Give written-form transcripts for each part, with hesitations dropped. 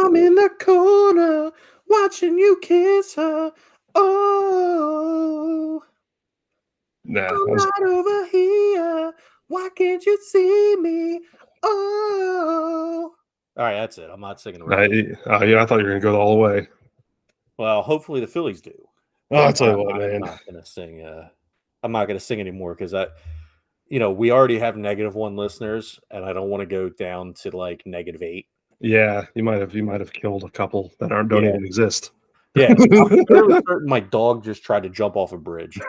I'm in the corner watching you kiss her. Oh, Nah, I'm right over here. Why can't you see me? Oh. All right, that's it. I'm not singing the rest. yeah, I thought you were gonna go all the way. Well, hopefully the Phillies do. Oh, I'll tell you I'm what, man. not gonna sing. I'm not gonna sing anymore because we already have -1 listeners, and I don't want to go down to like -8. Yeah, you might have killed a couple that don't Yeah. even exist. Yeah, I'm fairly certain my dog just tried to jump off a bridge.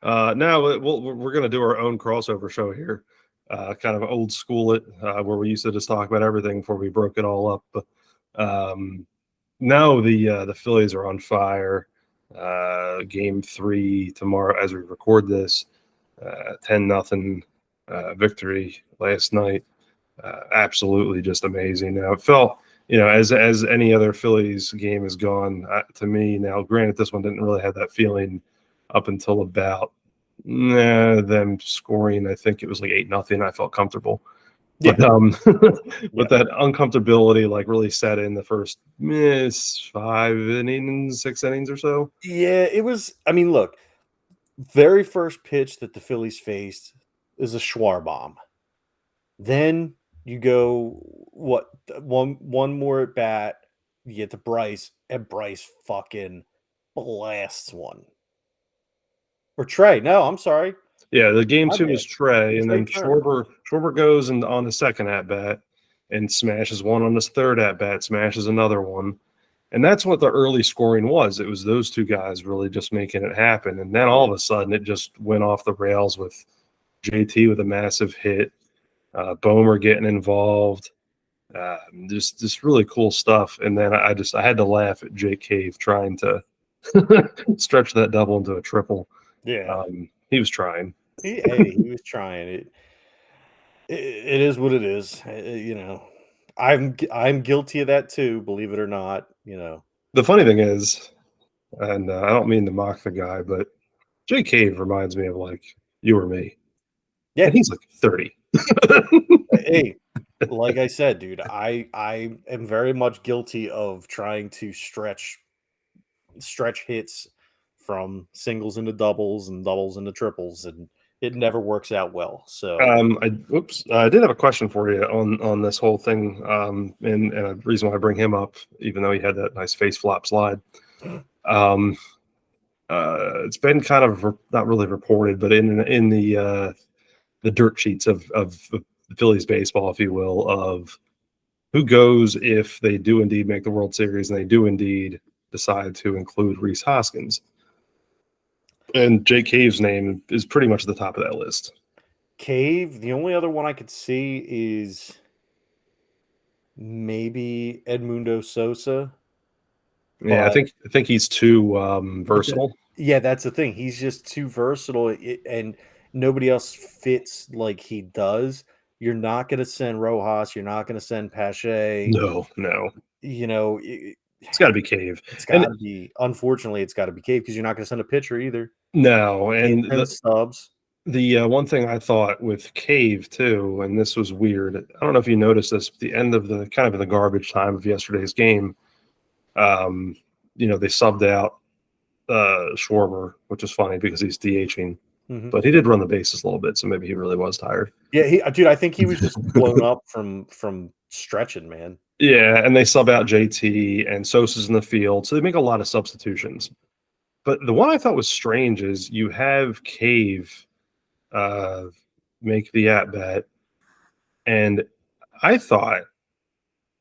Now we're gonna do our own crossover show here, kind of old school it, where we used to just talk about everything before we broke it all up. But now the Phillies are on fire. Game 3 tomorrow as we record this. 10-0 victory last night. Absolutely just amazing. Now it felt, as any other Phillies game has gone to me. Now, granted, this one didn't really have that feeling up until about them scoring. I think it was like 8-0. I felt comfortable. Yeah. But that uncomfortability like really set in the first 5 innings, 6 innings or so. Yeah, it was. I mean, look, very first pitch that the Phillies faced is a Schwar bomb. Then you go one more at bat, you get to Bryce, and Bryce fucking blasts one. Or Trey. No, I'm sorry. Yeah, the game My 2 bad. is Trey, and then Turner. Schwarber goes on the second at bat and smashes one on his third at bat, smashes another one. And that's what the early scoring was. It was those two guys really just making it happen. And then all of a sudden it just went off the rails with JT with a massive hit, Bomer getting involved, just really cool stuff. And then I had to laugh at Jake Cave trying to stretch that double into a triple. Yeah. He was trying. He was trying. It is what it is. I'm guilty of that too, believe it or not. The funny thing is, and I don't mean to mock the guy, but Jake Cave reminds me of like you or me. Yeah. And he's like 30. Hey, like I said, dude, I am very much guilty of trying to stretch hits from singles into doubles and doubles into triples, and it never works out well. So I did have a question for you on this whole thing, and a reason why I bring him up, even though he had that nice face flop slide. It's been kind of not really reported, but in the dirt sheets of the Phillies baseball, if you will, of who goes if they do indeed make the World Series and they do indeed decide to include Rhys Hoskins. And Jake Cave's name is pretty much at the top of that list. Cave, the only other one I could see is maybe Edmundo Sosa. Yeah, I think he's too versatile. Yeah, that's the thing. He's just too versatile, and nobody else fits like he does. You're not going to send Rojas. You're not going to send Pache. No. It's got to be Cave. It's got to be. Unfortunately, it's got to be Cave because you're not going to send a pitcher either. No, and the Stubbs. The one thing I thought with Cave too, and this was weird. I don't know if you noticed this, at the end of the kind of in the garbage time of yesterday's game, they subbed out Schwarber, which is funny because he's DHing, but he did run the bases a little bit, so maybe he really was tired. Yeah, dude, I think he was just blown up from stretching, man. Yeah, and they sub out JT and Sosa's in the field, so they make a lot of substitutions. But the one I thought was strange is you have Cave make the at bat, and I thought,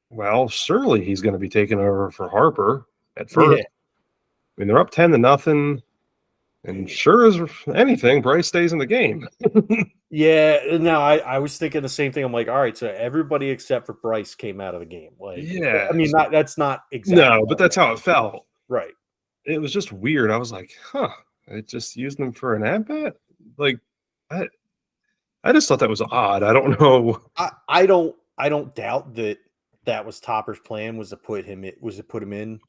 well, surely he's going to be taking over for Harper at first. Yeah. I mean, they're up 10-0, and sure as anything, Bryce stays in the game. Yeah, no, I was thinking the same thing. I'm like, all right, so everybody except for Bryce came out of the game. Like, yeah, I mean, that's not exactly. No, but that's how it felt. Right. It was just weird. I was like, it just used them for an at bat. Like, I just thought that was odd. I don't know. I don't doubt that was Topper's plan was to put him in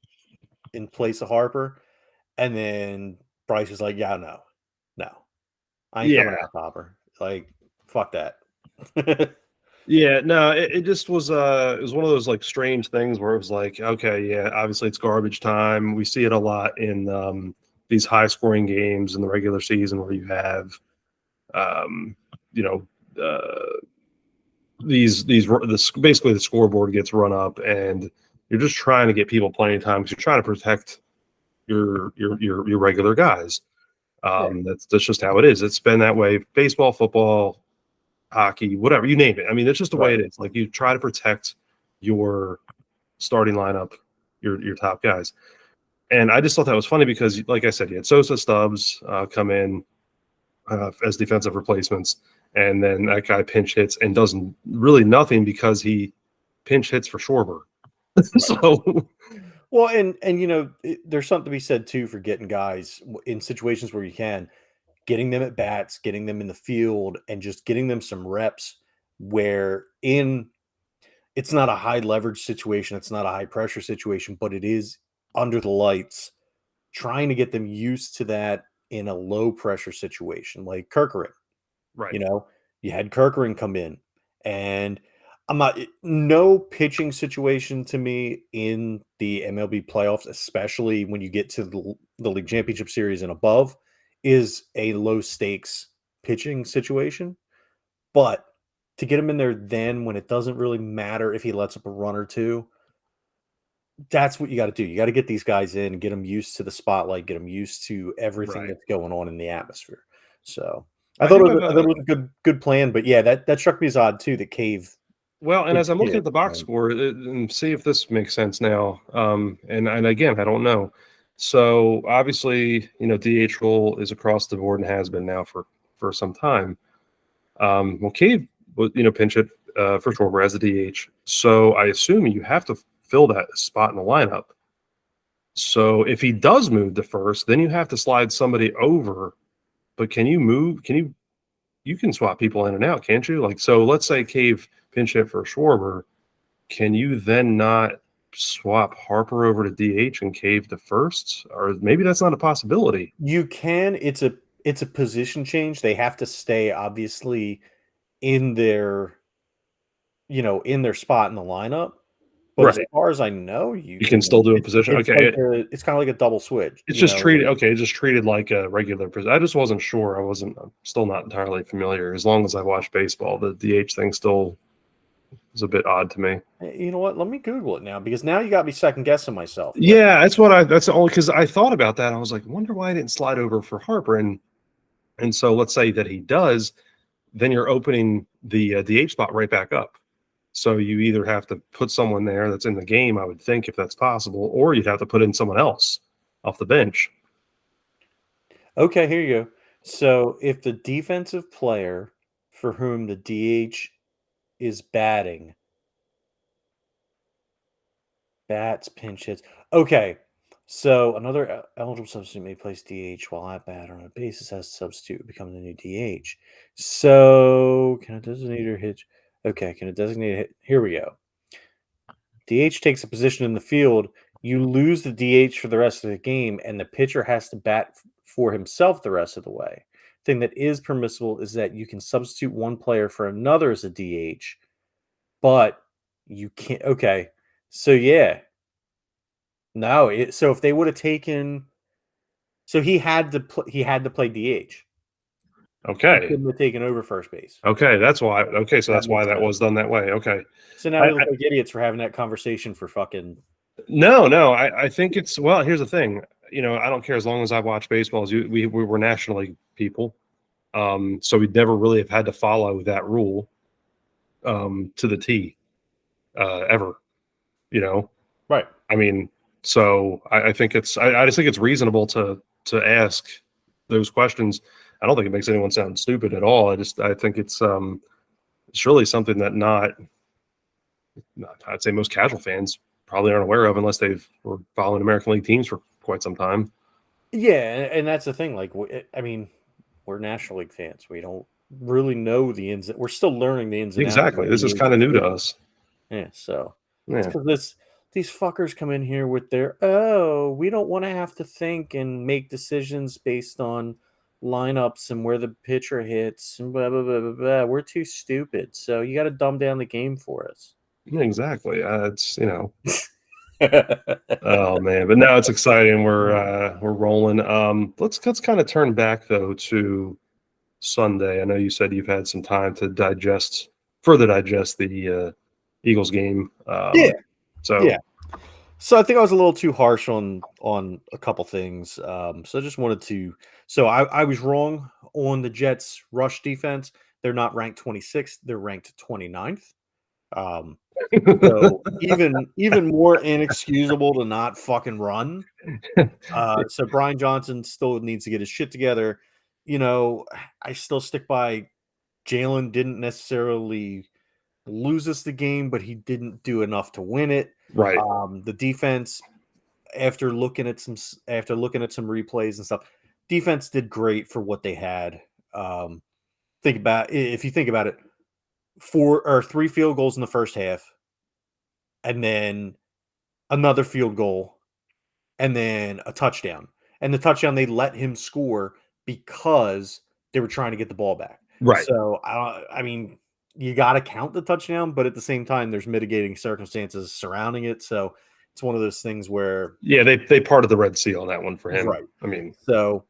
place of Harper, and then Bryce was like, yeah, no, I ain't coming out, Topper. Like, fuck that. Yeah, no, it just was it was one of those like strange things where it was like, okay, yeah, obviously it's garbage time. We see it a lot in these high scoring games in the regular season where you have um, you know, basically the scoreboard gets run up and you're just trying to get people plenty of time because you're trying to protect your regular guys. Yeah, That's just how it is. It's been that way. Baseball, football, hockey, whatever you name it. I mean, that's just the way right. it is. Like you try to protect your starting lineup, your top guys. And I just thought that was funny because, like I said, you had Sosa, Stubbs come in as defensive replacements, and then that guy pinch hits and does really nothing because he pinch hits for Schwarber. So Well, and there's something to be said too for getting guys in situations where you can, getting them at bats, getting them in the field, and just getting them some reps where in it's not a high leverage situation, it's not a high pressure situation, but it is under the lights, trying to get them used to that in a low pressure situation like Kirkering. right, You know, you had Kirkering come in, and I'm not no pitching situation to me in the MLB playoffs, especially when you get to the league championship series and above, is a low stakes pitching situation. But to get him in there then when it doesn't really matter if he lets up a run or two, that's what you got to do. You got to get these guys in, get them used to the spotlight, get them used to everything right. that's going on in the atmosphere. So I do have I thought a it was a good plan, but yeah, that struck me as odd too. That Cave well, and did as I'm looking hit. at the box So, score and see if this makes sense now, and again, I don't know. So obviously, DH role is across the board and has been now for some time. Well, Cave was pinch hit for Schwarber as a DH, so I assume you have to fill that spot in the lineup. So if he does move to first, then you have to slide somebody over. But can you move? You can swap people in and out, can't you? Like, so let's say Cave pinch hit for Schwarber. Can you then not swap Harper over to DH and Cave to first? Or maybe that's not a possibility. you can. It's a position change. They have to stay obviously in their in their spot in the lineup. But as Right. far as I know, you You can still can. do a position. It's Okay. like it's kind of like a double switch. It's just treated okay, just treated like a regular position. I just wasn't sure. I'm still not entirely familiar. As long as I watch baseball, the DH thing still is a bit odd to me. You know what? Let me Google it now because now you got me second guessing myself. But Yeah, that's the only because I thought about that. I was like, wonder why I didn't slide over for Harper. And so let's say that he does, then you're opening the DH spot right back up. So you either have to put someone there that's in the game, I would think, if that's possible, or you'd have to put in someone else off the bench. okay, here you go. So if the defensive player for whom the DH is batting bats, pinch hits. Okay. So another eligible substitute may place DH while at bat on a basis as substitute become the new DH. So can a designator hit? Okay, can a designator hit? Here we go. DH takes a position in the field. You lose the DH for the rest of the game, and the pitcher has to bat for himself the rest of the way. Thing that is permissible is that you can substitute one player for another as a DH, but you can't. Okay, so yeah, no. So if they would have taken, so he had to play DH. He Okay. couldn't have taken over first base. Okay. That's why. Okay. So That that's why makes that sense. was done that way. Okay. So now we look like idiots for having that conversation for fucking. No. I think it's, well, here's the thing. I don't care as long as I've watched baseball. We were National League people. So we'd never really have had to follow that rule to the T ever, you know? Right. I mean, so I think I just think it's reasonable to ask those questions. I don't think it makes anyone sound stupid at all. I think it's really something that not I'd say most casual fans probably aren't aware of unless they've were following American League teams for quite some time. Yeah, and that's the thing. Like, I mean, we're National League fans. We don't really know the ins. We're still learning the ins and outs of Exactly. This is the kind of new to game. us. Yeah, so it's Yeah. because these fuckers come in here with their we don't want to have to think and make decisions based on lineups and where the pitcher hits and blah blah blah blah blah. We're too stupid. So you got to dumb down the game for us. Yeah, exactly. It's oh man, but now it's exciting. We're rolling. Let's kind of turn back though to Sunday. I know you said you've had some time to further digest the Eagles game. Yeah, So yeah. So I think I was a little too harsh on a couple things. So I just wanted to. So I was wrong on the Jets' rush defense. They're not ranked 26th. They're ranked 29th. Um, so even more inexcusable to not fucking run. So Brian Johnson still needs to get his shit together. I still stick by Jalen didn't necessarily lose us the game, but he didn't do enough to win it. right, The defense, after looking at some replays and stuff, defense did great for what they had. If you think about it, 3 field goals in the first half, and then another field goal, and then a touchdown. And the touchdown they let him score because they were trying to get the ball back. right. So I mean, you got to count the touchdown, but at the same time, there's mitigating circumstances surrounding it. So it's one of those things where Yeah, they parted the Red Sea on that one for him. right. I mean, So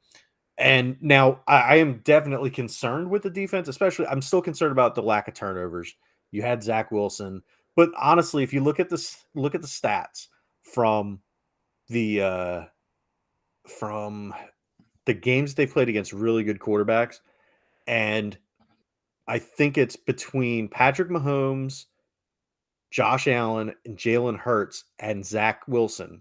and now I am definitely concerned with the defense, especially I'm still concerned about the lack of turnovers. You had Zach Wilson, but honestly, if you look at the stats from the from the games they played against really good quarterbacks, and I think it's between Patrick Mahomes, Josh Allen, and Jalen Hurts and Zach Wilson.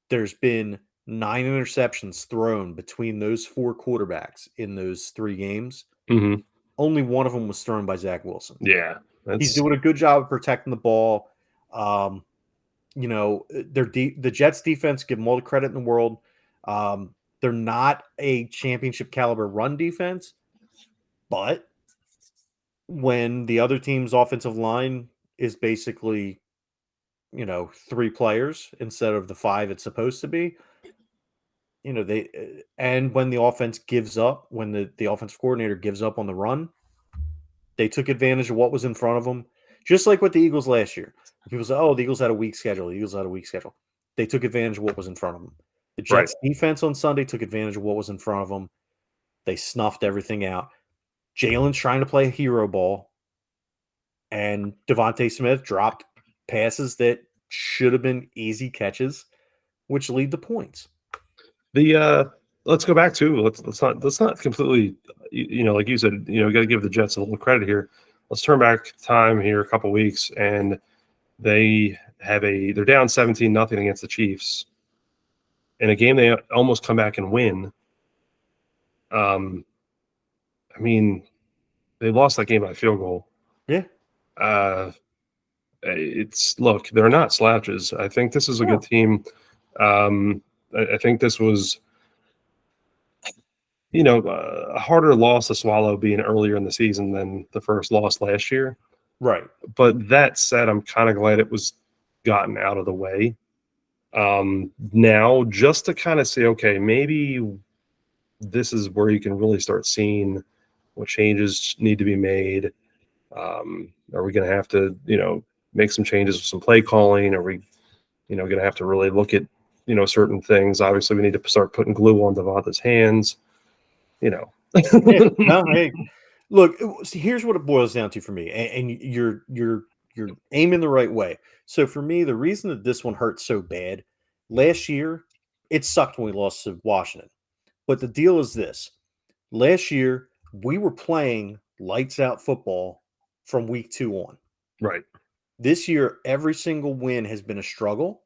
There's been 9 interceptions thrown between those 4 quarterbacks in those 3 games. mhm. Only one of them was thrown by Zach Wilson. Yeah, He's that's doing a good job of protecting the ball. Um, the Jets defense, give them all the credit in the world. They're not a championship caliber run defense, but when the other team's offensive line is basically, 3 players instead of the 5 it's supposed to be, and when the offense gives up, when the offensive coordinator gives up on the run, they took advantage of what was in front of them, just like with the Eagles last year. People say, "Oh, the Eagles had a weak schedule. The Eagles had a weak schedule." They took advantage of what was in front of them. The right. Jets defense on Sunday took advantage of what was in front of them. They snuffed everything out. Jalen's trying to play hero ball, and Devontae Smith dropped passes that should have been easy catches, which lead to points. The let's go back to let's not completely like you said, got to give the Jets a little credit here. Let's turn back time here a couple weeks, and they're down 17-0 against the Chiefs in a game they almost come back and win. I mean, they lost that game by a field goal. Yeah. Look, they're not slouches. I think this is a good team. I think this was, a harder loss to swallow being earlier in the season than the first loss last year. Right. But that said, I'm kind of glad it was gotten out of the way. Now, just to kind of say, okay, maybe this is where you can really start seeing what changes need to be made. Are we going to have to, make some changes with some play calling? Are we, going to have to really look at, certain things? Obviously, we need to start putting glue on Devonta's hands. Yeah, no, hey, look, see, here's what it boils down to for me, and you're aiming the right way. So for me, the reason that this one hurts so bad, last year, it sucked when we lost to Washington. But the deal is this: last year we were playing lights out football from week 2 on. Right. This year, every single win has been a struggle.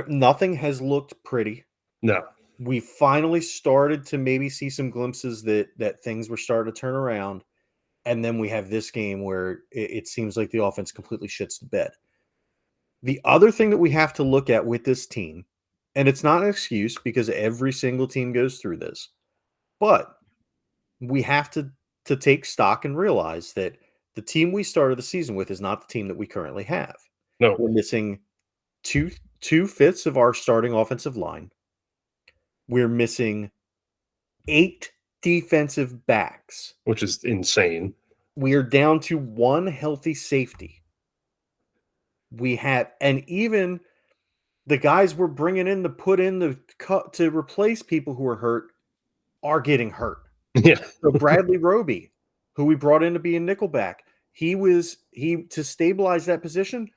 Nothing has looked pretty. No. We finally started to maybe see some glimpses that things were starting to turn around, and then we have this game where it seems like the offense completely shits the bed. The other thing that we have to look at with this team, and it's not an excuse because every single team goes through this, but we have to take stock and realize that the team we started the season with is not the team that we currently have. No. We're missing two-fifths of our starting offensive line. We're missing 8 defensive backs. which is insane. We are down to one healthy safety. We have, and even the guys we're bringing in to put in the cut to replace people who are hurt are getting hurt. Yeah. So Bradley Roby, who we brought in to be a nickelback, he to stabilize that position,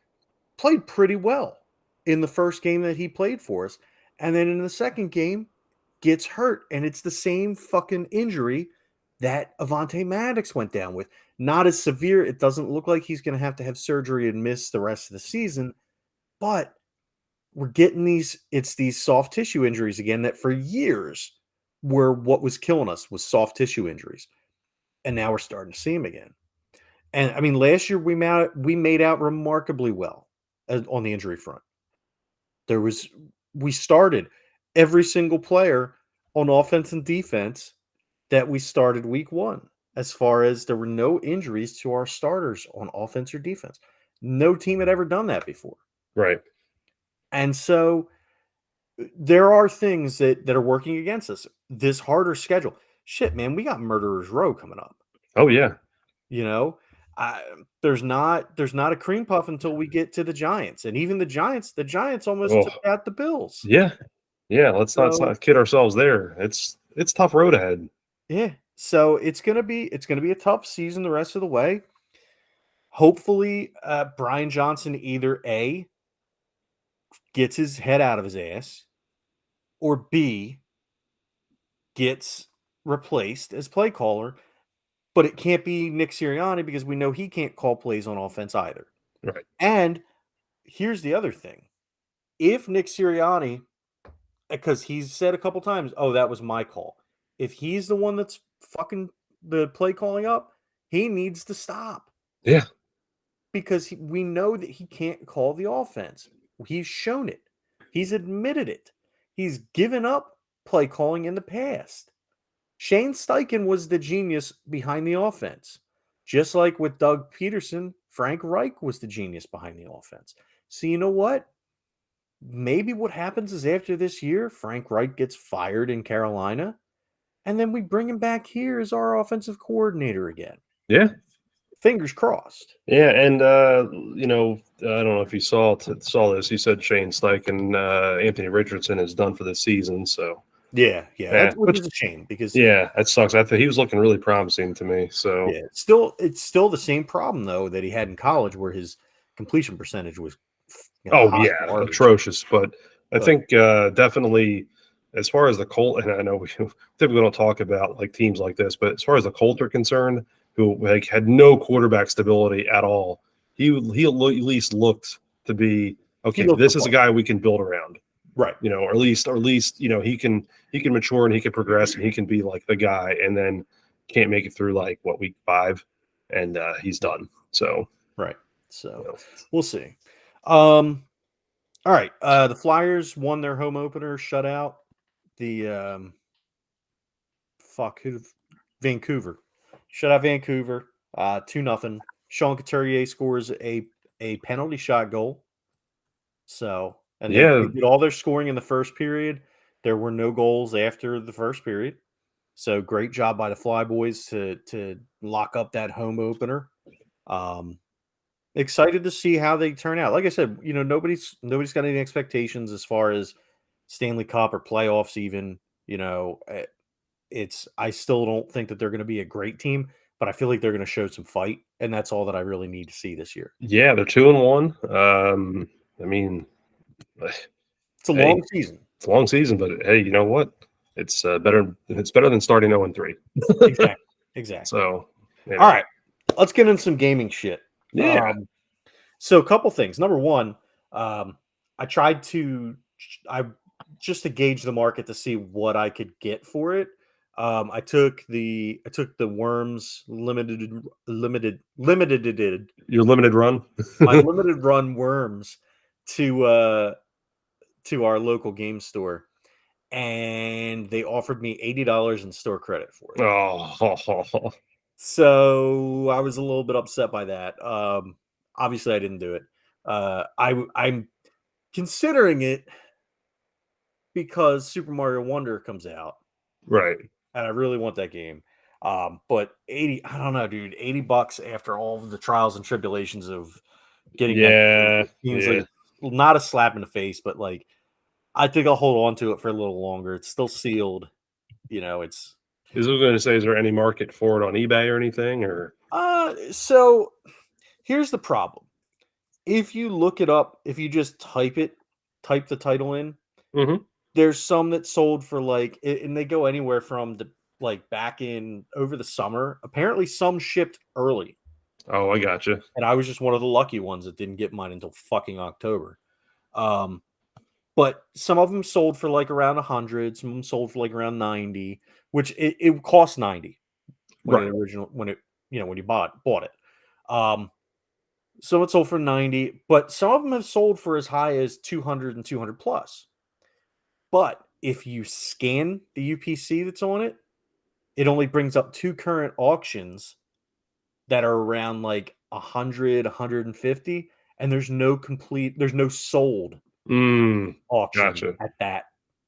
played pretty well in the first game that he played for us. And then in the second game, gets hurt. And it's the same fucking injury that Avante Maddox went down with. Not as severe. It doesn't look like he's going to have surgery and miss the rest of the season. But we're getting it's these soft tissue injuries again that for years were what was killing us was soft tissue injuries. And now we're starting to see them again. And I mean, last year we made out remarkably well on the injury front. We started every single player on offense and defense that we started week 1, as far as there were no injuries to our starters on offense or defense. No team had ever done that before. Right. And so there are things that are working against us. This harder schedule. Shit, man, we got Murderers Row coming up. Oh yeah. You know, there's not a cream puff until we get to the Giants, and even the Giants almost took out the Bills. Yeah, yeah. Let's not kid ourselves there. It's tough road ahead. Yeah, so it's gonna be a tough season the rest of the way. Hopefully, Brian Johnson either A, gets his head out of his ass, or B, gets replaced as play caller. But it can't be Nick Sirianni because we know he can't call plays on offense either. Right. And here's the other thing. If Nick Sirianni, because he's said a couple times, oh, that was my call. If he's the one that's fucking the play calling up, he needs to stop. Yeah. Because we know that he can't call the offense. He's shown it. He's admitted it. He's given up play calling in the past. Shane Steichen was the genius behind the offense. Just like with Doug Peterson, Frank Reich was the genius behind the offense. So you know what? Maybe what happens is after this year, Frank Reich gets fired in Carolina, and then we bring him back here as our offensive coordinator again. Yeah. Fingers crossed. Yeah, and I don't know if you saw this. He said Shane Steichen, Anthony Richardson is done for the season. So yeah, which is a shame because that sucks. I think he was looking really promising to me. So yeah, it's still the same problem though that he had in college, where his completion percentage was atrocious. But I think definitely as far as the Colt, and I know we typically don't talk about like teams like this, but as far as the Colts are concerned, who like had no quarterback stability at all, he at least looked to be okay. This is a guy we can build around, right? Or at least he can mature and he can progress and he can be like the guy, and then can't make it through like week 5, and he's done. So right. So we'll see. All right. The Flyers won their home opener, shut out the Vancouver. Shut out Vancouver. 2-0. Sean Couturier scores a penalty shot goal. So, and they did all their scoring in the first period. There were no goals after the first period. So great job by the Flyboys to lock up that home opener. Excited to see how they turn out. Like I said, nobody's got any expectations as far as Stanley Cup or playoffs even. I still don't think that they're going to be a great team, but I feel like they're going to show some fight, and that's all that I really need to see this year. Yeah, they're 2-1. I mean, it's a long season. It's a long season, but hey, you know what? It's better. It's better than starting 0-3. Exactly. So, all right, let's get into some gaming shit. Yeah. So a couple things. Number one, I tried to just to gauge the market to see what I could get for it. I took the Worms limited your limited run my limited run Worms to our local game store, and they offered me $80 in store credit for it. Oh, so I was a little bit upset by that. Obviously I didn't do it. I'm considering it because Super Mario Wonder comes out right and I really want that game. But 80, I don't know, dude. $80 after all of the trials and tribulations of getting that game, Yeah, it seems like yeah. it's not a slap in the face, but like I think I'll hold on to it for a little longer. It's still sealed. It's Is I was going to say, is there any market for it on eBay or anything? Or so here's the problem. If you look it up, if you just type the title in, Mhm. there's some that sold for like and they go anywhere from the like back in over the summer. Apparently some shipped early. Oh, I gotcha. And I was just one of the lucky ones that didn't get mine until fucking October. Um, but some of them sold for like around 100, some of them sold for like around 90, which it cost 90 Right. when you bought it. Some it sold for 90, but some of them have sold for as high as 200 and 200 plus. But if you scan the UPC that's on it, it only brings up two current auctions that are around like 100, 150, and there's no sold Mm, auction gotcha. at that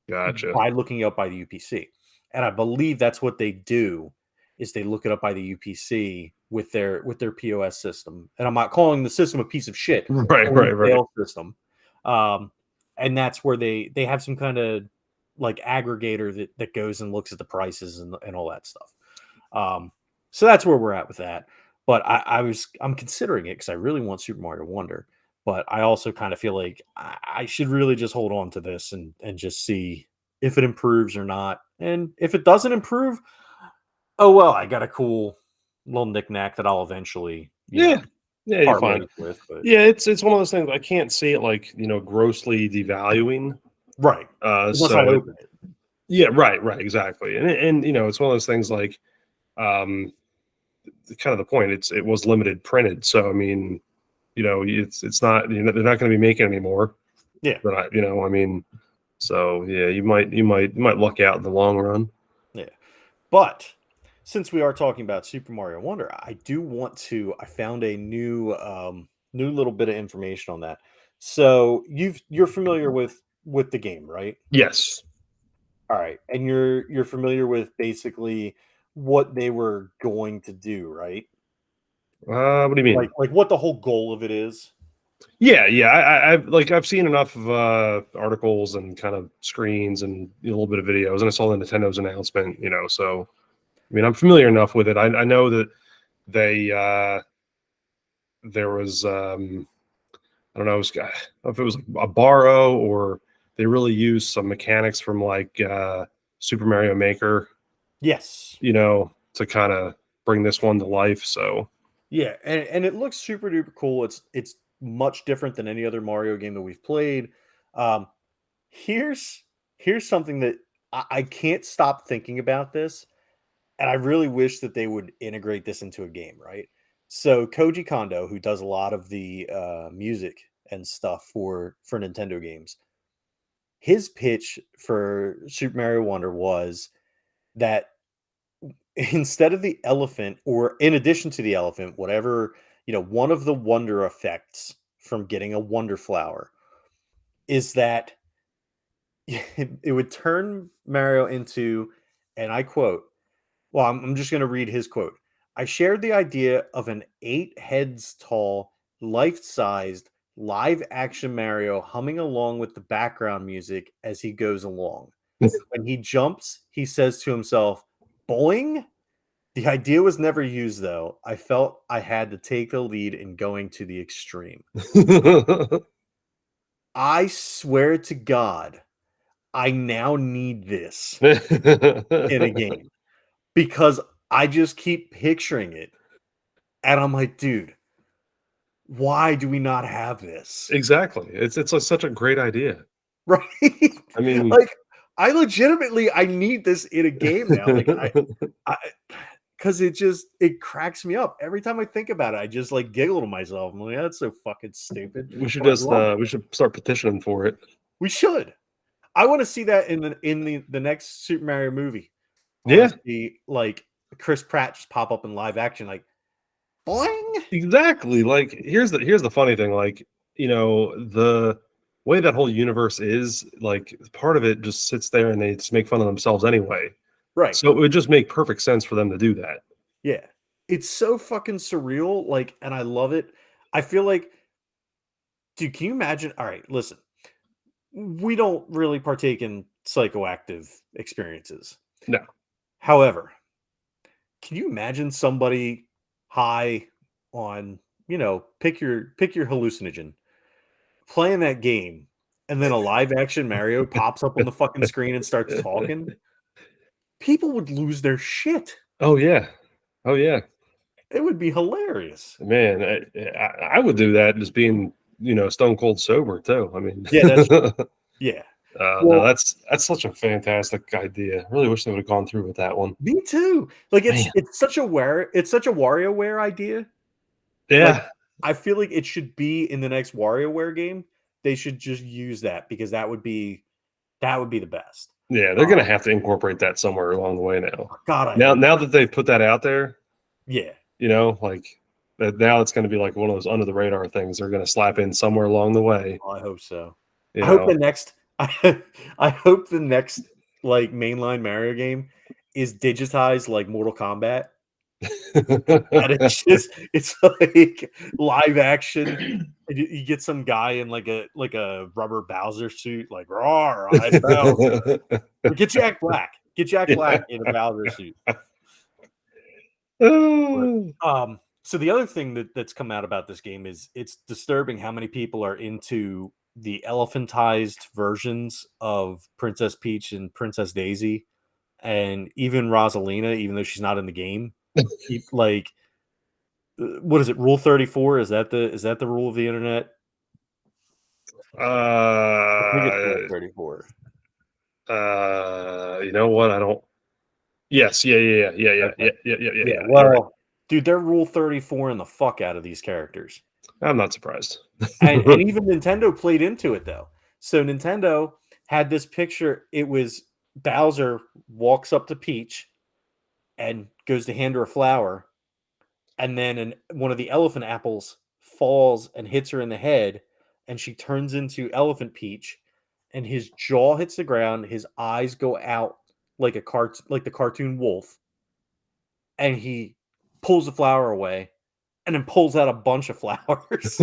Gotcha. by looking up by the UPC. And I believe that's what they do is they look it up by the UPC with their POS system. And I'm not calling the system a piece of shit, Right, calling right, the right. sales system. And that's where they have some kind of like aggregator that goes and looks at the prices and all that stuff. So that's where we're at with that. But I'm considering it because I really want Super Mario Wonder. But I also kind of feel like I should really just hold on to this and just see if it improves or not. And if it doesn't improve, oh well, I got a cool little knickknack that I'll eventually, Yeah. Yeah, you're part fine. ways with. But Yeah, it's one of those things I can't see it like, grossly devaluing. right, unless I So open it. yeah, right, right, exactly. And it's one of those things like um kind of the point. It was limited printed. So I mean, it's not, they're not going to be making anymore. Yeah, But I mean, so yeah, you might luck out in the long run. yeah. But since we are talking about Super Mario Wonder, I do want to. I found a new little bit of information on that. So you're familiar with the game, right? Yes. All right, and you're familiar with basically what they were going to do, right? What do you mean? Like what the whole goal of it is. Yeah, yeah. I've seen enough of articles and kind of screens and a little bit of videos, and I saw the Nintendo's announcement. So I mean, I'm familiar enough with it. I know that they there was I don't know, I don't know if it was a borrow or they really used some mechanics from like Super Mario Maker, Yes. to kind of bring this one to life. So Yeah, and it looks super duper cool. It's much different than any other Mario game that we've played. Um, here's here's something that I can't stop thinking about this, and I really wish that they would integrate this into a game, right? So Koji Kondo, who does a lot of the music and stuff for Nintendo games, his pitch for Super Mario Wonder was that instead of the elephant, or in addition to the elephant, whatever, one of the wonder effects from getting a wonder flower is that it would turn Mario into, and I quote, well, I'm just going to read his quote. I shared the idea of an 8 heads tall, life sized, live action Mario humming along with the background music as he goes along. When he jumps, he says to himself, Boing. The idea was never used, though. I felt I had to take the lead in going to the extreme. I swear to God, I now need this in a game because I just keep picturing it. And I'm like, dude, why do we not have this? exactly. It's such a great idea. Right? I mean, Like, I need this in a game now. Like, I because it cracks me up every time I think about it. I just like giggle to myself. I'm like, that's so fucking stupid. But I love it. we should start petitioning for it. We should. I want to see that in the next Super Mario movie. I want Yeah, to see like Chris Pratt just pop up in live action, like boing. exactly. Like here's the funny thing. Like the way that whole universe is, like part of it just sits there and they just make fun of themselves anyway. Right. So it would just make perfect sense for them to do that. Yeah. It's so fucking surreal, like, and I love it. I feel like, dude, can you imagine? All right, listen, we don't really partake in psychoactive experiences. No. However, can you imagine somebody high on, pick your hallucinogen, playing that game, and then a live action Mario pops up on the fucking screen and starts talking? People would lose their shit. Oh yeah. Oh yeah. It would be hilarious. Man, I would do that just being, stone cold sober too. I mean, Yeah, that's true. Yeah. no, Well, that's such a fantastic idea. I really wish they would have gone through with that one. me too. Like it's Man, it's such a WarioWare idea. Like yeah, I feel like it should be in the next WarioWare game. They should just use that because that would be the best. yeah, they're gonna Um, have to incorporate that somewhere along the way now. God, I Now, hope. now that they've put that out there, Yeah, like that, now it's going to be like one of those under the radar things. They're going to slap in somewhere along the way. I hope so. You I hope the know, next I hope the next like mainline Mario game is digitized like Mortal Kombat. And it's like live action. And you get some guy in like a rubber Bowser suit, like "Roar, I'm Bowser." Or get Jack Black. Get Jack Black yeah. in a Bowser suit. But, Oh. so the other thing that's come out about this game is it's disturbing how many people are into the elephantized versions of Princess Peach and Princess Daisy, and even Rosalina, even though she's not in the game. Like, what is it? Rule 34? Is that the rule of the internet? I think it's Rule Uh, 34. you know what? I don't. Yes, yeah, yeah, yeah, yeah, Okay. yeah, yeah, yeah, yeah, Yeah. yeah. You're right. Well, dude, they're Rule 34 and the fuck out of these characters. I'm not surprised. And even Nintendo played into it though. So Nintendo had this picture. It was Bowser walks up to Peach and goes to hand her a flower, and then one of the elephant apples falls and hits her in the head, and she turns into Elephant Peach, and his jaw hits the ground, his eyes go out like the cartoon wolf, and he pulls the flower away, and then pulls out a bunch of flowers.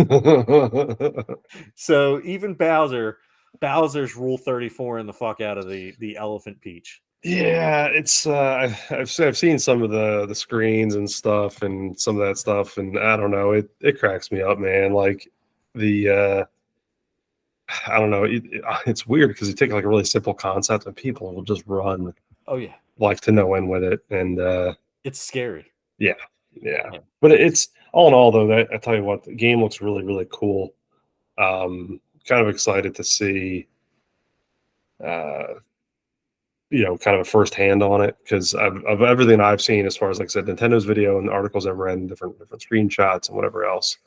So even Bowser's Rule 34 and the fuck out of the Elephant Peach. Yeah, it's I've seen some of the screens and stuff and some of that stuff, and I don't know, it cracks me up, man. Like the I don't know, it's weird because you take like a really simple concept and people will just run Oh yeah, like to no end with it, and it's scary. yeah, yeah. Yeah. But it's all in all though, that I tell you what, the game looks really really cool. Kind of excited to see uh kind of a first hand on it because of everything I've seen as far as, like I said, Nintendo's video and articles I've read and different screenshots and whatever else.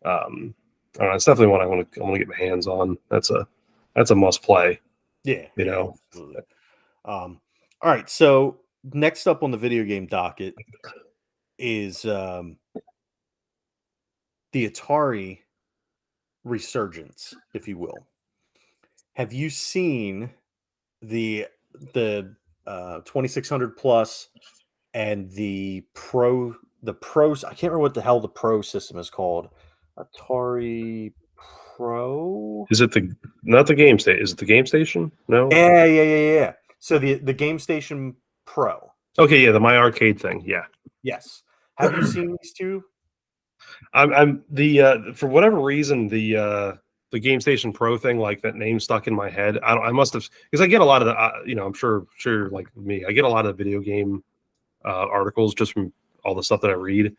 I don't know, it's definitely one I want to get my hands on. That's a must play. Yeah, You yeah, know, absolutely. All right, so next up on the video game docket is the Atari resurgence, if you will. Have you seen the the 2600 plus and the pros? I can't remember what the hell the pro system is called. Atari Pro. is it the not the game station? Is it the game station? No. Yeah, yeah, yeah, yeah, yeah. So the Game Station Pro. Okay, yeah, the My Arcade thing. Yeah, Yes. Have you seen these two? I'm the for whatever reason the Game Station Pro thing, like that name stuck in my head. I must have, because I get a lot of the I'm sure like me, I get a lot of the video game articles just from all the stuff that I read.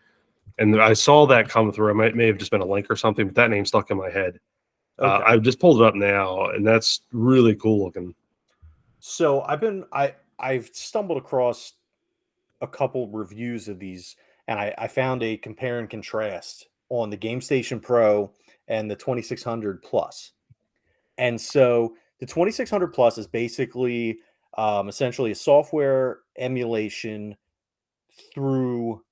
And I saw that come through. It may have just been a link or something, but that name stuck in my head. Okay. I just pulled it up now, and that's really cool looking. So I've stumbled across a couple reviews of these, and I found a compare and contrast on the Game Station Pro and the 2600 Plus. And so the 2600 Plus is basically essentially a software emulation through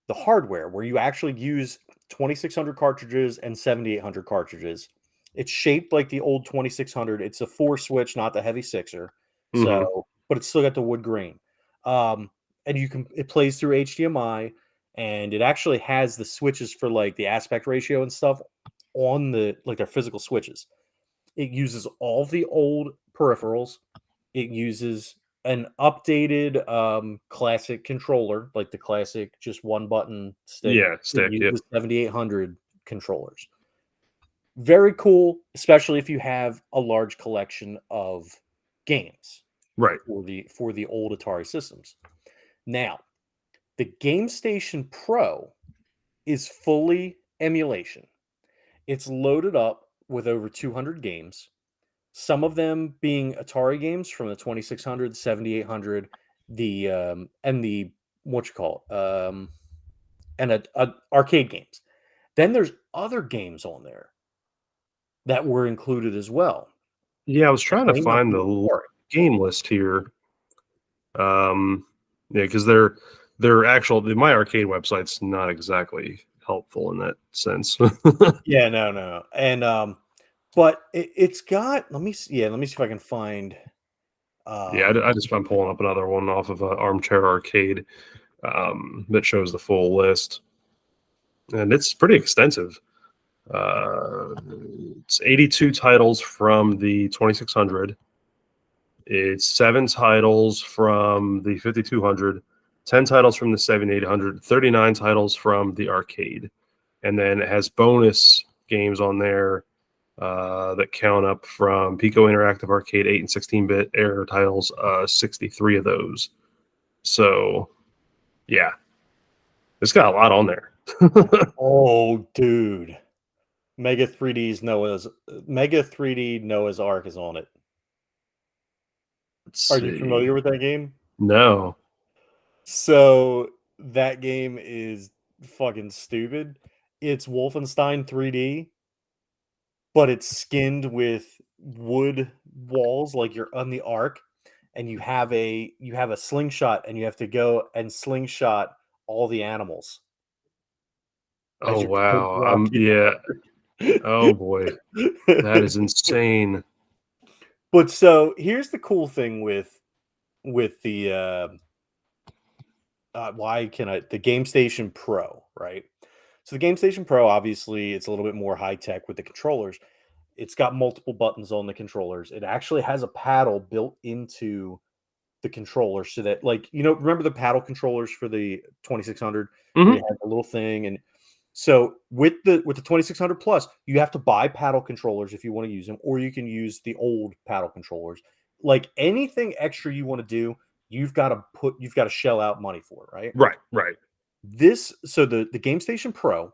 the hardware where you actually use 2600 cartridges and 7800 cartridges. It's shaped like the old 2600. It's a four switch, not the heavy sixer. Hmm. So, but it's still got the wood grain. And it plays through HDMI, and it actually has the switches for like the aspect ratio and stuff on the like their physical switches. It uses all the old peripherals. It uses an updated classic controller, like the classic just one button stick. Yeah, It stick. Yep. uses 7800 controllers. Very cool, especially if you have a large collection of games Right. for the old Atari systems. Now, the Game Station Pro is fully emulation. It's loaded up with over 200 games, some of them being Atari games from the 2600, 7800, and the what you call it, and arcade games. Then there's other games on there that were included as well Yeah, I was that trying to may not find be the Atari. game list here. Yeah, because they're actual. My arcade website's not exactly helpful in that sense. Yeah, no, and but it's got. Let me see. Yeah, let me see if I can find. Yeah, Um, I'm pulling up another one off of Armchair Arcade that shows the full list, and it's pretty extensive. Uh, it's 82 titles from the 2600. It's 7 titles from the 5200, 10 titles from the 7800, 39 titles from the arcade, and then it has bonus games on there that count up from Pico Interactive Arcade 8 and 16-bit era titles, 63 of those. So, yeah, it's got a lot on there. oh, dude, Mega 3D Noah's Ark is on it. Let's Are you familiar see. with that game? No. So that game is fucking stupid. It's Wolfenstein 3D, but it's skinned with wood walls like you're on the ark, and you have a slingshot, and you have to go and slingshot all the animals Oh, as you're going wow. throughout Yeah. Oh, boy. That the is insane. But so here's the cool thing with the why can I the Game Station Pro, right? So the Game Station Pro, obviously, it's a little bit more high tech with the controllers. It's got multiple buttons on the controllers. It actually has a paddle built into the controller so that, like, remember the paddle controllers for the 2600 where you Hmm. had the little thing, and so with the 2600 plus, you have to buy paddle controllers if you want to use them, or you can use the old paddle controllers. Like anything extra you want to do, you've got to shell out money for it, right? Right, right. So the Game Station Pro,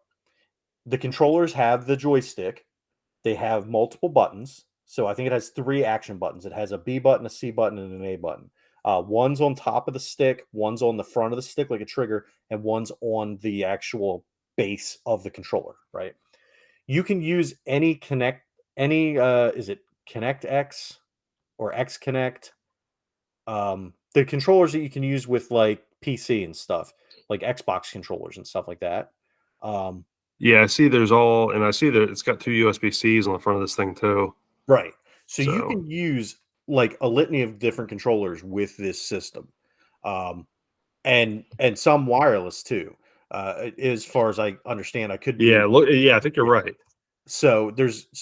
the controllers have the joystick. They have multiple buttons. So I think it has 3 action buttons. It has a B button, a C button, and an A button. One's on top of the stick, one's on the front of the stick like a trigger, and one's on the actual base of the controller, right? You can use any is it Connect X or X Connect? The controllers that you can use with like PC and stuff, like Xbox controllers and stuff like that. Um, Yeah, I see and I see that it's got 2 USB-Cs on the front of this thing too. right. So you So, can use like a litany of different controllers with this system. Um, and some wireless too. As far as I understand, I could be. yeah, I think you're Yeah. right. So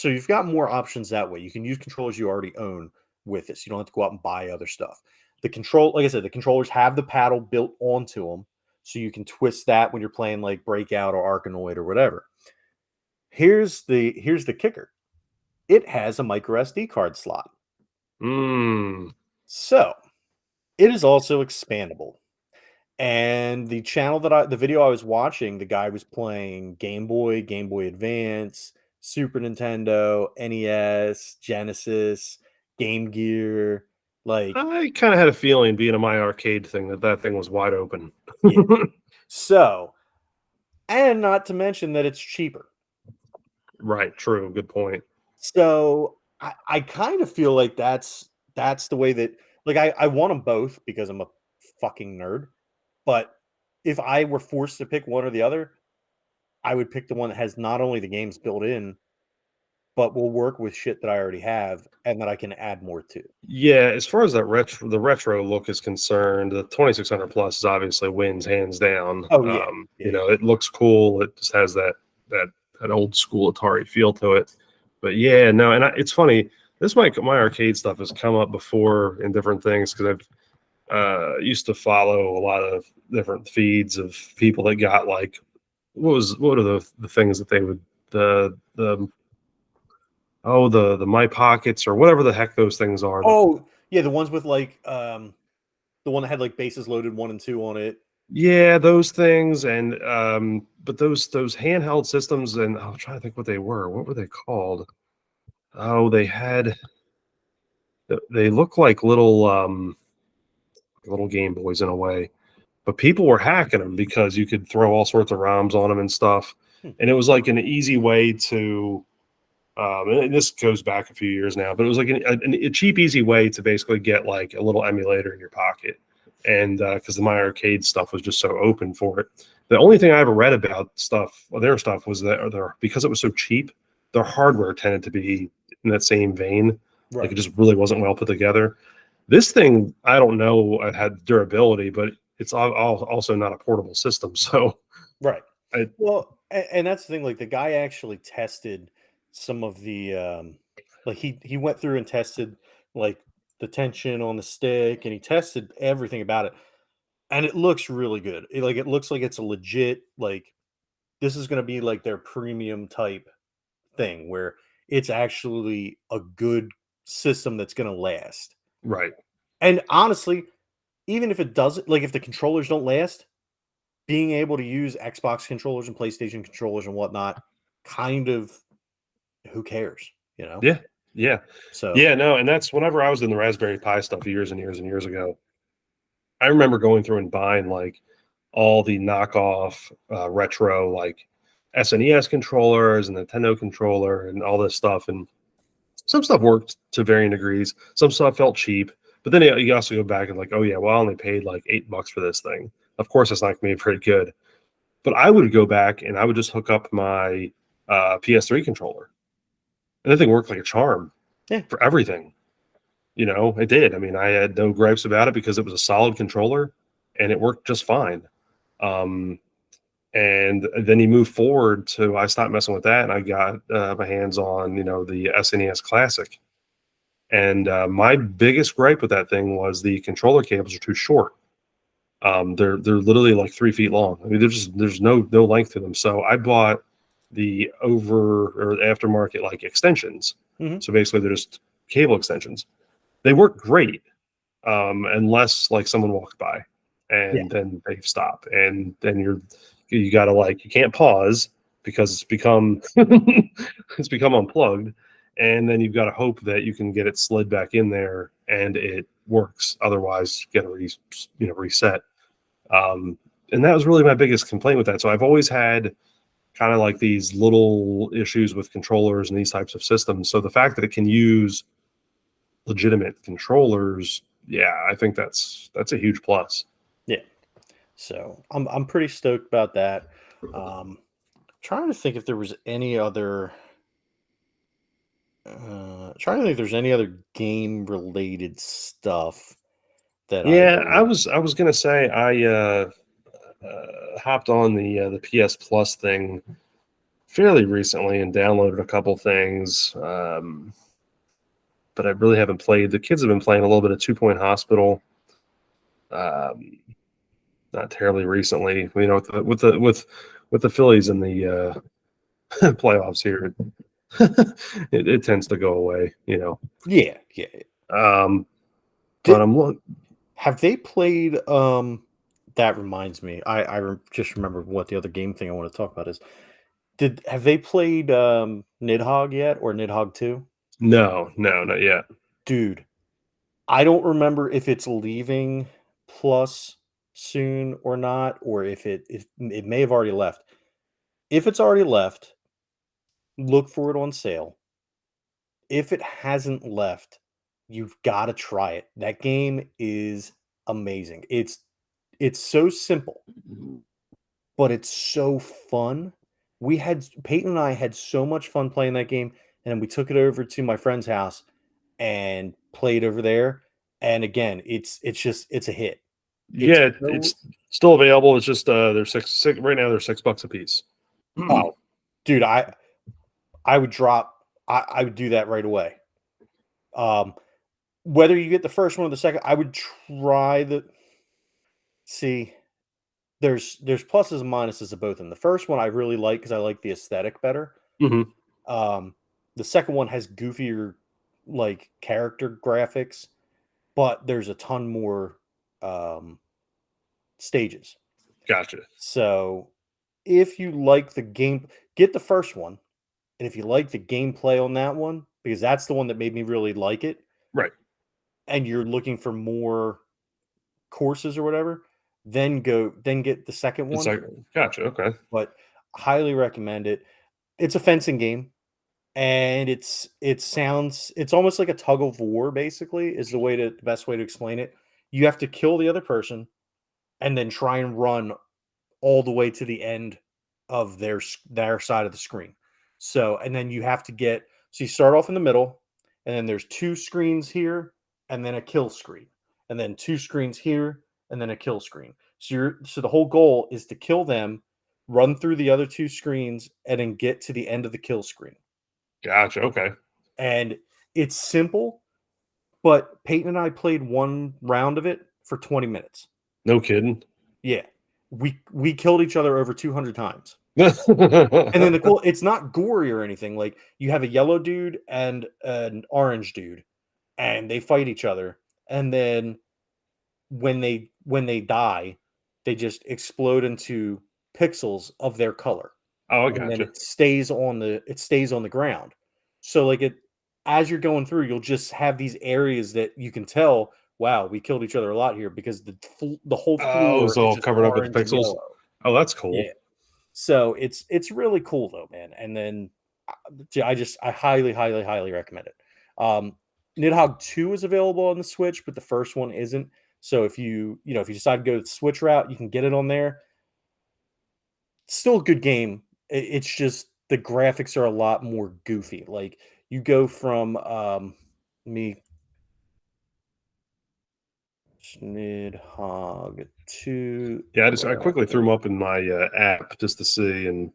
you've got more options that way. You can use controllers you already own with this. You don't have to go out and buy other stuff. Like I said, the controllers have the paddle built onto them, so you can twist that when you're playing like Breakout or Arkanoid or whatever. Here's the kicker. It has a micro SD card slot. Mm. So it is also expandable. And the video I was watching, the guy was playing Game Boy, Game Boy Advance, Super Nintendo, NES, Genesis, Game Gear. Like, I kind of had a feeling being a My Arcade thing that thing was wide open. yeah. So, and not to mention that it's cheaper. Right, true, good point. So I kind of feel like that's the way that, like, I want them both because I'm a fucking nerd. But if I were forced to pick one or the other, I would pick the one that has not only the games built in, but will work with shit that I already have and that I can add more to. Yeah, as far as the retro look is concerned, the 2600 plus is obviously wins hands down. Oh yeah, yeah, yeah. It looks cool. It just has that that old school Atari feel to it. But yeah, no, and it's funny. This my arcade stuff has come up before in different things because I've used to follow a lot of different feeds of people that got like what are the things that they would the the my pockets or whatever the heck those things are. Oh yeah, the ones with like the one that had like bases loaded 1 and 2 on it. Yeah, those things, and but those handheld systems, and I'm trying to think what they were. What were they called? Oh, they look like little Game Boys in a way, but people were hacking them because you could throw all sorts of ROMs on them and stuff, Hmm. and it was like an easy way to. And this goes back a few years now, but it was like a cheap, easy way to basically get like a little emulator in your pocket. And because the My Arcade stuff was just so open for it. The only thing I ever read about their stuff, was that because it was so cheap, their hardware tended to be in that same vein. Like Right, it just really wasn't well put together. This thing, I don't know, it had durability, but it's also not a portable system. So right. I, Well, and that's the thing. Like the guy actually tested some of the like he went through and tested like the tension on the stick, and he tested everything about it, and it looks really good. It looks like it's a legit like this is going to be like their premium type thing where it's actually a good system that's going to last. right. And honestly, even if it doesn't, like if the controllers don't last, being able to use Xbox controllers and PlayStation controllers and whatnot, kind of who cares, you know? Yeah. Yeah. So, Yeah, no, and that's whenever I was in the Raspberry Pi stuff years and years and years ago. I remember going through and buying like all the knockoff retro like SNES controllers and Nintendo controller and all this stuff, and some stuff worked to varying degrees. Some stuff felt cheap, but then you also go back and like, oh yeah, well I only paid like $8 for this thing. Of course, it's not going to be very good. But I would go back and I would just hook up my PS3 controller, and that thing worked like a charm yeah, for everything. It did. I mean, I had no gripes about it because it was a solid controller and it worked just fine. Um, and then you move forward to, I stopped messing with that and I got my hands on, the SNES Classic. And my biggest gripe with that thing was the controller cables are too short. They're literally like 3 feet long. I mean, there's no length to them. So I bought the over or aftermarket like extensions. mhm, So basically, they're just cable extensions. They work great, unless like someone walks by, yeah, and then they stop, and then you gotta like you can't pause because it's become it's become unplugged, and then you've got to hope that you can get it slid back in there and it works. Otherwise, you got to reset. Um, and that was really my biggest complaint with that. So I've always had kind of like these little issues with controllers and these types of systems. So the fact that it can use legitimate controllers, yeah, I think that's a huge plus. yeah. So I'm pretty stoked about that. Trying to think if there was any other. Trying to think if there's any other game related stuff that I Yeah, I would. was I was gonna say I hopped on the PS Plus thing fairly recently and downloaded a couple things, but I really haven't played. The kids have been playing a little bit of Two Point Hospital, um, not terribly recently. With the Phillies in the playoffs here, it tends to go away. Yeah, yeah. Um, but Did I'm have they played? That reminds me. Just remembered what the other game thing I want to talk about is. Did have they played Nidhogg yet or Nidhogg 2? no, no, not yet. Dude, I don't remember if it's leaving Plus soon or not, or if it may have already left. If it's already left, look for it on sale. If it hasn't left, you've got to try it. That game is amazing. It's so simple, but it's so fun. Peyton and I had so much fun playing that game. and then we took it over to my friend's house and played over there. And again, it's a hit. It's Yeah, so it's still available. It's just they're six right now. They're $6 a piece. oh, dude, I would drop. I would do that right away. Um, whether you get the first one or the second, I would try the. See, there's pluses and minuses of both. And the first one I really like because I like the aesthetic better. Hmm. Um, the second one has goofier like character graphics, but there's a ton more um, stages. Gotcha. So if you like the game, get the first one. And if you like the gameplay on that one, because that's the one that made me really like it, Right. and you're looking for more courses or whatever, then get the second It's one. like gotcha. Okay. But highly recommend it. It's a fencing game, and it's almost like a tug of war, basically, is the best way to explain it. You have to kill the other person and then try and run all the way to the end of their side of the screen. So, and then you have to get so you start off in the middle, and then there's two screens here, and then a kill screen, and then two screens here, and then a kill screen. So the whole goal is to kill them, run through the other two screens, and then get to the end of the kill screen. Gotcha. Okay. And it's simple, but Peyton and I played one round of it for 20 minutes. No kidding. Yeah. We killed each other over 200 times. Oh, And then it's not gory or anything. Like you have a yellow dude and an orange dude, and they fight each other. And then when they die, they just explode into pixels of their color. I And then gotcha. it stays on the ground. So like it as you're going through, you'll just have these areas that you can tell, wow, we killed each other a lot here because the whole Oh, floor it's is all just covered up with orange and pixels. yellow. Oh, that's cool. Yeah. So it's really cool though, man. And then I highly, highly, highly recommend it. Nidhogg 2 is available on the Switch, but the first one isn't. So if you decide to go the Switch route, you can get it on there. Still a good game. It's just the graphics are a lot more goofy. Like you go from me Nidhogg 2 Yeah, I quickly threw them graphic. up in my app just to see, and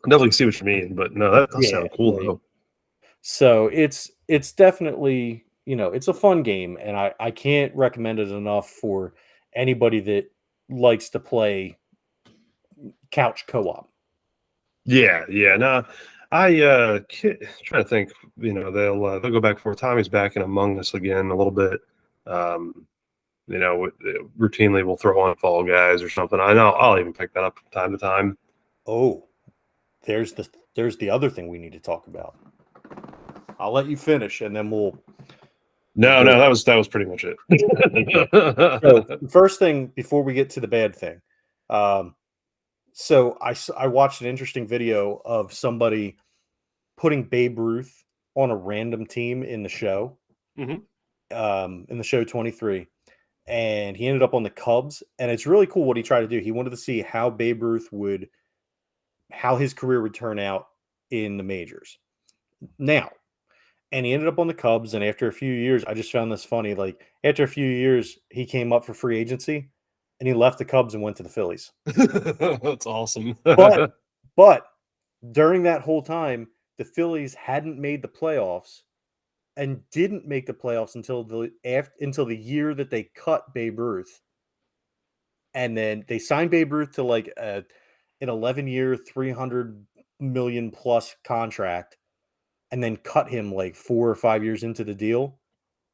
I definitely see what you mean. But no, that does Yeah, sound cool yeah. though. So it's definitely, it's a fun game, and I can't recommend it enough for anybody that likes to play couch co-op. Yeah, yeah. No, I trying to think. They'll go back for Tommy's back in Among Us again a little bit. Um, routinely we'll throw on Fall Guys or something. I know I'll even pick that up from time to time. Oh, there's the other thing we need to talk about. I'll let you finish, and then we'll No, go. no, that was pretty much it. Okay. So first thing before we get to the bad thing, um, so I watched an interesting video of somebody putting Babe Ruth on a random team Mhm. in the show 23, and he ended up on the Cubs. And it's really cool what he tried to do. He wanted to see how his career would turn out in the majors. Now, and he ended up on the Cubs. And after a few years, I just found this funny. Like after a few years, he came up for free agency, and he left the Cubs and went to the Phillies. That's awesome. But but during that whole time, the Phillies hadn't made the playoffs and didn't make the playoffs until the year that they cut Babe Ruth. And then they signed Babe Ruth to like an 11-year, 300 million plus contract, and then cut him like 4 or 5 years into the deal.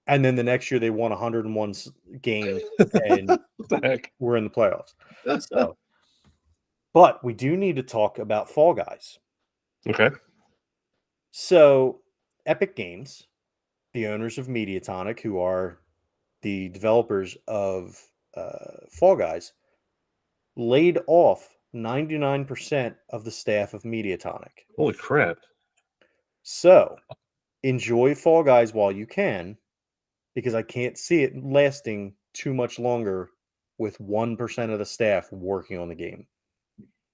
And then the next year they won 101 games and What the heck? were in the playoffs. So, but we do need to talk about Fall Guys. Okay. So, Epic Games, the owners of Mediatonic, who are the developers of Fall Guys, laid off 99% of the staff of Mediatonic. Holy crap. So, enjoy Fall Guys while you can, because I can't see it lasting too much longer with 1% of the staff working on the game.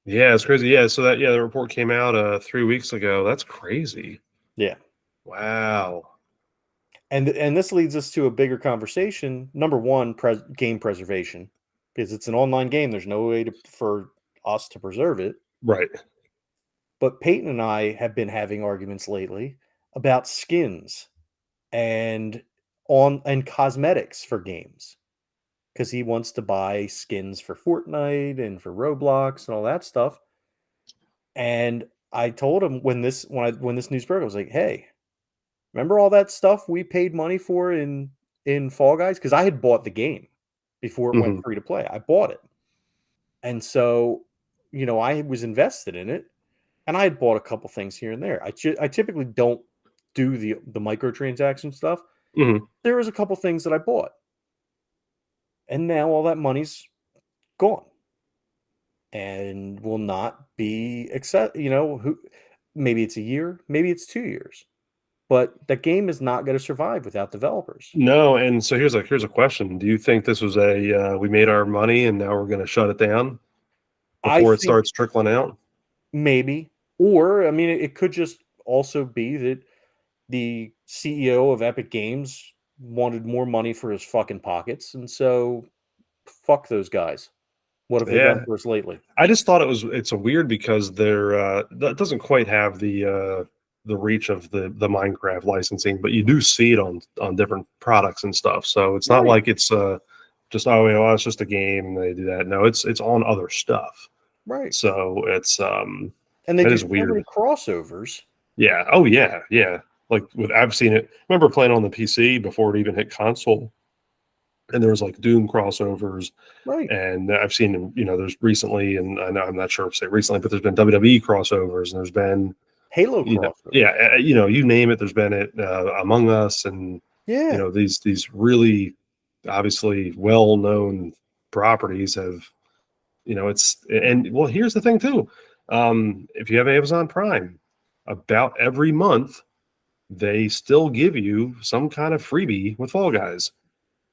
Yeah, it's crazy. Yeah, so the report came out 3 weeks ago. That's crazy. Yeah. Wow. And this leads us to a bigger conversation. Number one, game preservation, because it's an online game. There's no way for us to preserve it. Right. But Peyton and I have been having arguments lately about skins and cosmetics for games, because he wants to buy skins for Fortnite and for Roblox and all that stuff. And I told him when this news broke, I was like, "Hey, remember all that stuff we paid money for in Fall Guys?" Because I had bought the game before it went Hmm. free to play. I bought it, and so I was invested in it, and I had bought a couple things here and there. I typically don't do the microtransaction stuff. Hmm. There was a couple things that I bought, and now all that money's gone and will not be accept. Who? Maybe it's a year, maybe it's 2 years, but the game is not going to survive without developers. No, and so here's a question. Do you think this was a we made our money and now we're going to shut it down I before it think starts trickling out? maybe, or I mean, it could just also be that the CEO of Epic Games wanted more money for his fucking pockets, and so fuck those guys. What have they done Yeah, for us lately? I just thought it's a weird because they're that doesn't quite have the reach of the Minecraft licensing, but you do see it on different products and stuff. So it's not Right, like it's just oh well, it's just a game and they do that. No, it's on other stuff. right. So it's And they that do is so many weird. crossovers. Yeah. Oh yeah, yeah. Like with I've seen it. Remember playing on the PC before it even hit console, and there was like Doom crossovers, Right. and I've seen there's recently, and I know I'm not sure if say recently, but there's been WWE crossovers, and there's been Halo crossovers. yeah, you name it. There's been it Among Us, and Yeah. these really obviously well known properties have it's and well here's the thing too, if you have Amazon Prime, about every month they still give you some kind of freebie with Fall Guys.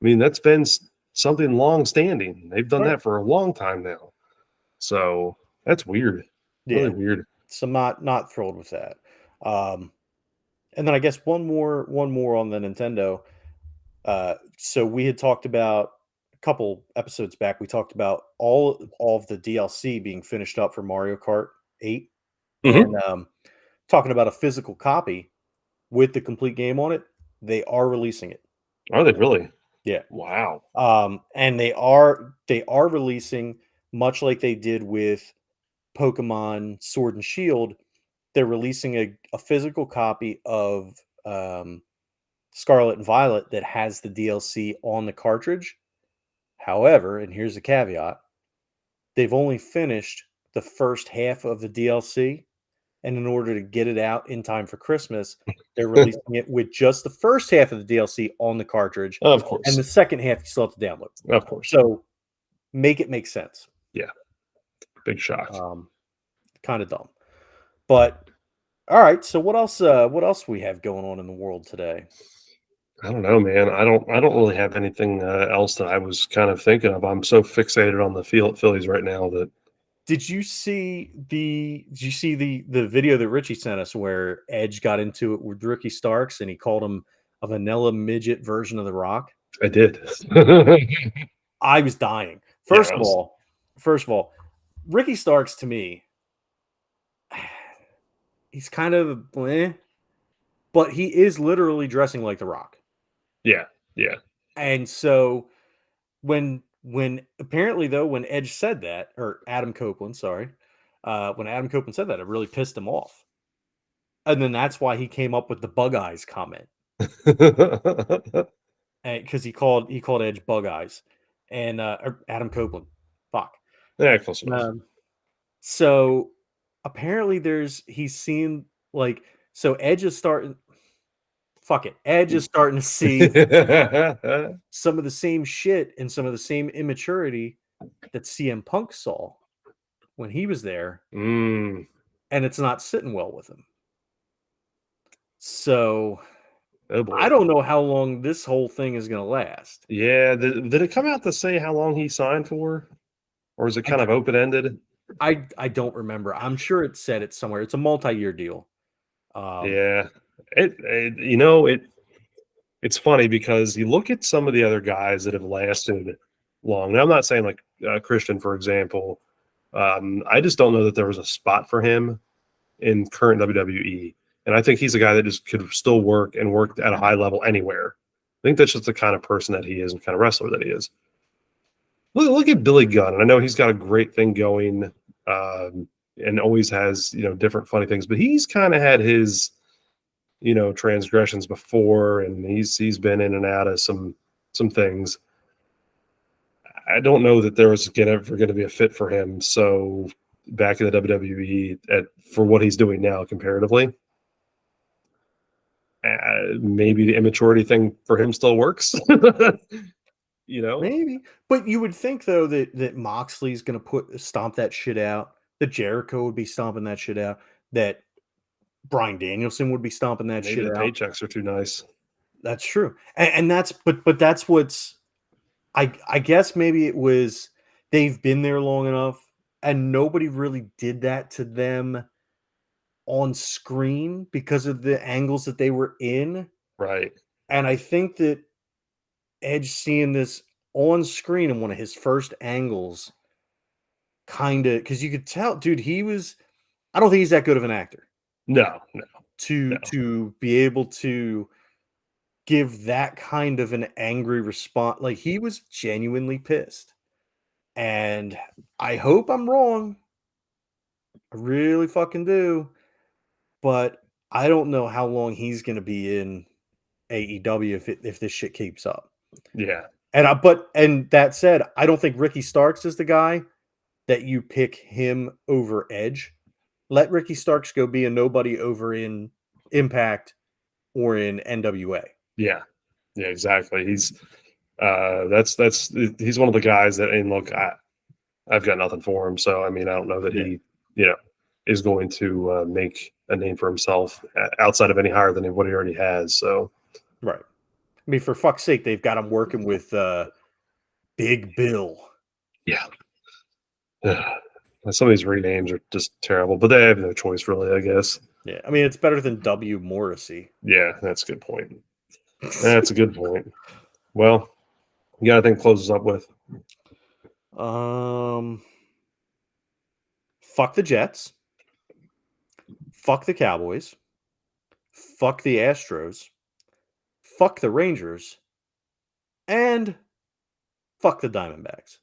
I mean, that's been something long standing. They've done Right. that for a long time now. So that's weird. Really Yeah. weird. So I'm not thrilled with that. Um, and then I guess one more on the Nintendo. So we had talked about a couple episodes back. We talked about all of the DLC being finished up for Mario Kart 8, Hmm. and talking about a physical copy with the complete game on it. They are releasing it. Are they really? Yeah. Wow. And they are releasing, much like they did with Pokemon Sword and Shield. They're releasing a physical copy of Scarlet and Violet that has the DLC on the cartridge. However, and here's the caveat, they've only finished the first half of the DLC, and in order to get it out in time for Christmas, they're releasing it with just the first half of the DLC on the cartridge, Of and the course. second half you still have to download. Of course. So make it make sense. Yeah. Big shock. Um, kind of dumb, but all right. So what else? What else we have going on in the world today? I don't know, man. I don't really have anything else that I was kind of thinking of. I'm so fixated on the Phillies right now that Did you see the video that Richie sent us where Edge got into it with Ricky Starks and he called him a vanilla midget version of The Rock? I did. I was dying. Yeah, First I of was. all, first of all, Ricky Starks to me, he's kind of bleh, but he is literally dressing like The Rock. Yeah, yeah. And so when apparently though when Edge said that, or Adam Copeland, sorry, when Adam Copeland said that, it really pissed him off. And then that's why he came up with the bug eyes comment. Because he called Edge bug eyes, and or Adam Copeland. Fuck. Yeah, close enough. Um, so apparently he's seen like so Edge is starting. Fuck it. Edge is starting to see some of the same shit and some of the same immaturity that CM Punk saw when he was there, Mm, and it's not sitting well with him. So oh I boy. don't know how long this whole thing is going to last. Yeah, did it come out to say how long he signed for, or is it I, kind of open ended? I don't remember. I'm sure it said it somewhere. It's a multi-year deal. Um, Yeah. It's funny because you look at some of the other guys that have lasted long. Now, I'm not saying like Christian, for example. I just don't know that there was a spot for him in current WWE. And I think he's a guy that just could still work and work at a high level anywhere. I think that's just the kind of person that he is and kind of wrestler that he is. Look at Billy Gunn. And I know he's got a great thing going and always has, different funny things, but he's kind of had his, transgressions before, and he's been in and out of some things. I don't know that there was ever going to be a fit for him. So back in the WWE for what he's doing now comparatively, maybe the immaturity thing for him still works. Maybe, but you would think though that Moxley's going to stomp that shit out. That Jericho would be stomping that shit out. That Bryan Danielson would be stomping that Maybe shit the out. paychecks are too nice. That's true, and that's but that's what's. I guess maybe it was they've been there long enough, and nobody really did that to them on screen because of the angles that they were in. Right. And I think that Edge seeing this on screen in one of his first angles, kind of, because you could tell, dude, I don't think he's that good of an actor No. to be able to give that kind of an angry response. Like, he was genuinely pissed. And I hope I'm wrong. I really fucking do. But I don't know how long he's going to be in AEW if this shit keeps up. Yeah. And that said, I don't think Ricky Starks is the guy that you pick him over Edge. Let Ricky Starks go be a nobody over in Impact or in NWA. Yeah. Yeah, exactly. He's he's one of the guys that, and look, I've got nothing for him. So I mean, I don't know that he, is going to make a name for himself outside of any higher than what he already has. So Right. I mean, for fuck's sake, they've got him working with Big Bill. yeah. Some of these renames are just terrible, but they have no choice, really, I guess. Yeah, I mean, it's better than W. Morrissey. Yeah, that's a good point. That's a good point. Well, you got anything to close us up with? Fuck the Jets. Fuck the Cowboys. Fuck the Astros. Fuck the Rangers. And fuck the Diamondbacks.